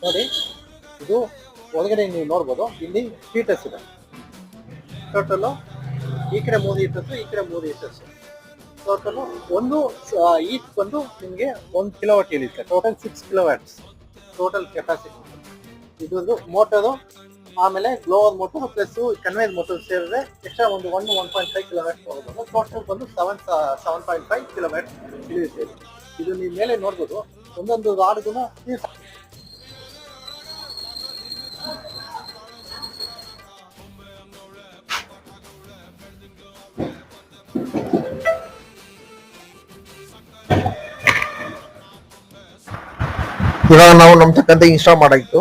ನೋಡಿ, ಇದು ಒಳಗಡೆ ನೀವು ನೋಡ್ಬೋದು, ಇಲ್ಲಿ ಹೀಟರ್ಸ್ ಇದೆ. ಟೋಟಲು ಈ ಕಡೆ 3 ಹೀಟರ್ಸ್, ಈ ಕಡೆ 3 ಹೀಟರ್ಸ್. ಟೋಟಲು ಒಂದು ಈಚ್ ಬಂದು ನಿಮಗೆ 1 ಕಿಲೋವಾಟ್ ಇರುತ್ತೆ. Total 6 kilowatts total capacity. ಇದೊಂದು ಮೋಟರು, ಆಮೇಲೆ blower motor plus conveyor motor ಸೇರಿದ್ರೆ ಎಕ್ಸ್ಟ್ರಾ ಒಂದು 1.5 ಕಿಲೋವ್ಯಾಟ್ ಹೋಗೋದು. ಟೋಟಲ್ ಬಂದು 7.5 ಕಿಲೋವ್ಯಾಟ್ ಇಳಿಯುತ್ತೆ. ಇದು ನೀವು ಮೇಲೆ ನೋಡ್ಬೋದು, ಒಂದೊಂದು ರಾಡ್ಗೂ ಇವಾಗ ನಾವು ನಮ್ಮ ತಕ್ಕಂತೆ ಇನ್ಸ್ಟಾಲ್ ಮಾಡಾಯಿತು.